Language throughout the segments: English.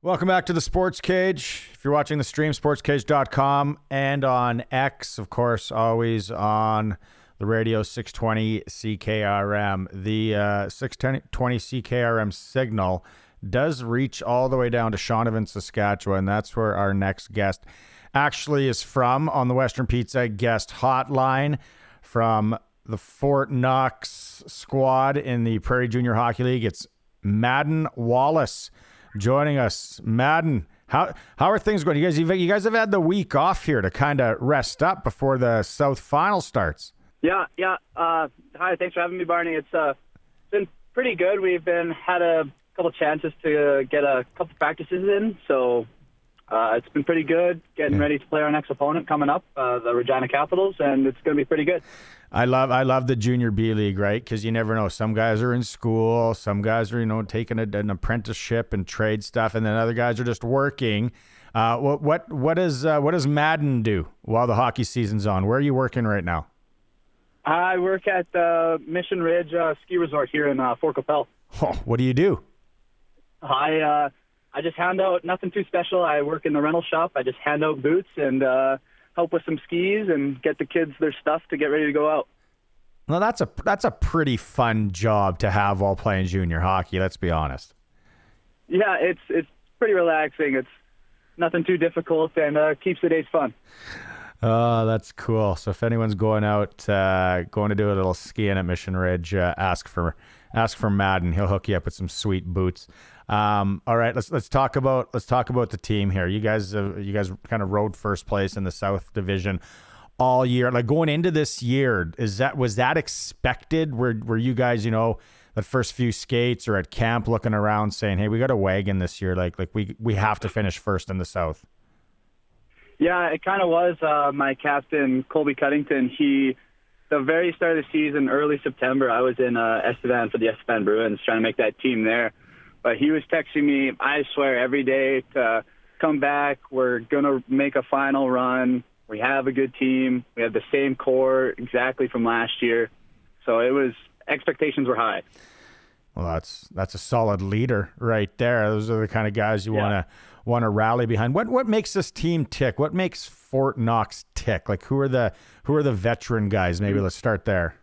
Welcome back to the Sports Cage. If you're watching the stream, sportscage.com, and on X, of course, always on the radio 620 CKRM. The 620 CKRM signal does reach all the way down to Shaunavon, Saskatchewan. That's where our next guest actually is from on the Western Pizza guest hotline from the Fort Knox squad in the Prairie Junior Hockey League. It's Madden Wallis joining us. Madden, how are things going? You guys have had the week off here to kind of rest up before the South Final starts. Yeah. Hi, thanks for having me, Barney. It's been pretty good. We've had a couple chances to get a couple practices in, so it's been pretty good. Getting ready to play our next opponent coming up, the Regina Capitals, and it's going to be pretty good. I love the Junior B League, right? Because you never know. Some guys are in school, some guys are taking an apprenticeship and trade stuff, and then other guys are just working. What does Madden do while the hockey season's on? Where are you working right now? I work at Mission Ridge Ski Resort here in Fort Knox. Oh, what do you do? I just hand out, nothing too special. I work in the rental shop. I just hand out boots and help with some skis and get the kids their stuff to get ready to go out. Well, that's a pretty fun job to have while playing junior hockey. Let's be honest. Yeah, it's pretty relaxing. It's nothing too difficult and keeps the days fun. Oh, that's cool. So if anyone's going out, going to do a little skiing at Mission Ridge, ask for Madden. He'll hook you up with some sweet boots. All right, let's talk about the team here. You guys kind of rode first place in the South Division all year. Like going into this year, was that expected? Were you guys, that first few skates or at camp looking around saying, "Hey, we got a wagon this year. Like we have to finish first in the South"? Yeah, it kind of was. My captain, Colby Cuddington, the very start of the season, early September, I was in Estevan for the Estevan Bruins trying to make that team there. But he was texting me, I swear, every day to come back. We're going to make a final run. We have a good team. We have the same core exactly from last year. So expectations were high. Well, that's a solid leader right there. Those are the kind of guys you want to rally behind. What makes this team tick? What makes Fort Knox tick? Like who are the veteran guys? Maybe let's start there.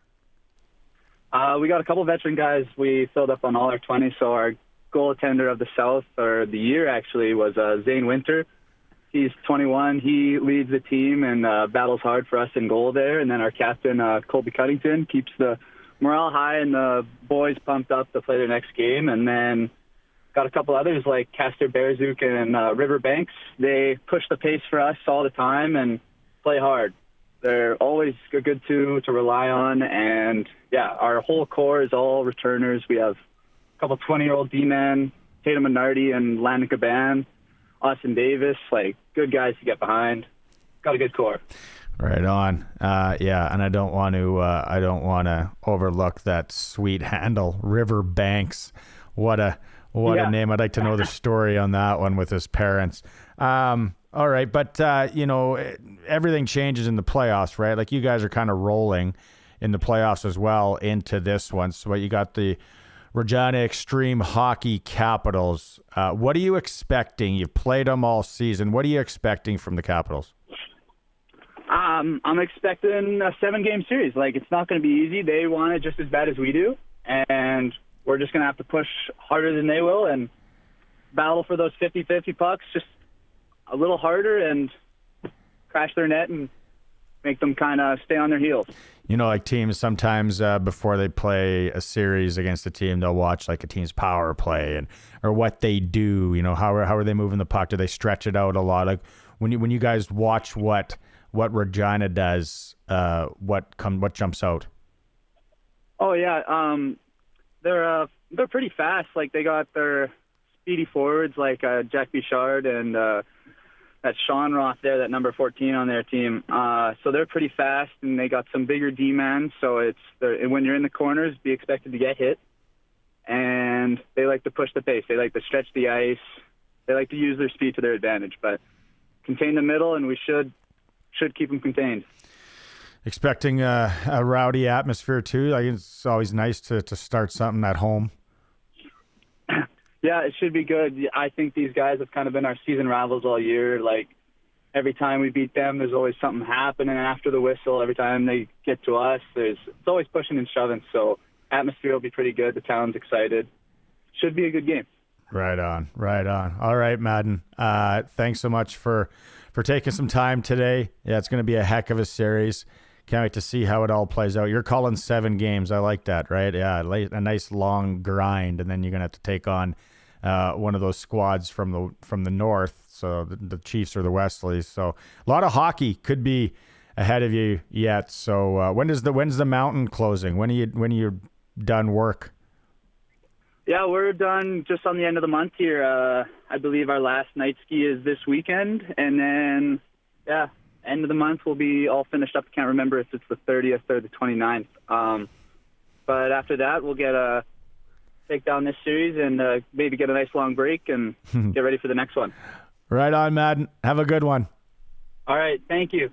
We got a couple veteran guys. We filled up on all our 20. So our goaltender of the South, or the year actually, was Zane Winter. He's 21. He leads the team and battles hard for us in goal there. And then our captain, Colby Cuddington, keeps the morale high and the boys pumped up to play their next game. And then got a couple others like Castor Bearzook and Riverbanks. They push the pace for us all the time and play hard. They're always a good two to rely on. And, yeah, our whole core is all returners. We have a couple 20-year-old D-men, Tatum Minardi and Landon Caban, Austin Davis, like good guys to get behind. Got a good core. Right on. And I don't want to overlook that sweet handle, Riverbanks. What a name. I'd like to know the story on that one with his parents. All right, but everything changes in the playoffs, right? Like you guys are kind of rolling in the playoffs as well into this one. So you got the Regina Extreme Hockey Capitals. What are you expecting? You've played them all season. What are you expecting from the Capitals? I'm expecting a 7-game series. Like, it's not going to be easy. They want it just as bad as we do, and we're just going to have to push harder than they will and battle for those 50-50 pucks just a little harder and crash their net and make them kind of stay on their heels. Like teams sometimes before they play a series against a team, they'll watch like a team's power play or what they do. How are they moving the puck? Do they stretch it out a lot? Like when you guys watch what Regina does, what jumps out? Oh yeah, they're pretty fast. Like they got their speedy forwards like Jack Bichard and that Sean Roth there, that number 14 on their team. So they're pretty fast, and they got some bigger D-men. So when you're in the corners, be expected to get hit. And they like to push the pace. They like to stretch the ice. They like to use their speed to their advantage. But contain the middle, and we should keep them contained. Expecting a rowdy atmosphere too. Like it's always nice to start something at home. Yeah, it should be good. I think these guys have kind of been our season rivals all year. Like, every time we beat them, there's always something happening after the whistle. Every time they get to us, it's always pushing and shoving. So atmosphere will be pretty good. The town's excited. Should be a good game. Right on, right on. All right, Madden. Thanks so much for taking some time today. Yeah, it's going to be a heck of a series. Can't wait to see how it all plays out. You're calling 7 games. I like that, right? Yeah, a nice long grind, and then you're going to have to take on one of those squads from the north, so the Chiefs or the Wesleys. So a lot of hockey could be ahead of you yet. So when's the mountain closing? When are you done work? Yeah, we're done just on the end of the month here. I believe our last night ski is this weekend, and then end of the month we'll be all finished up. I can't remember if it's the 30th or the 29th. But after that, we'll take down this series and maybe get a nice long break and get ready for the next one. Right on, Madden. Have a good one. All right. Thank you.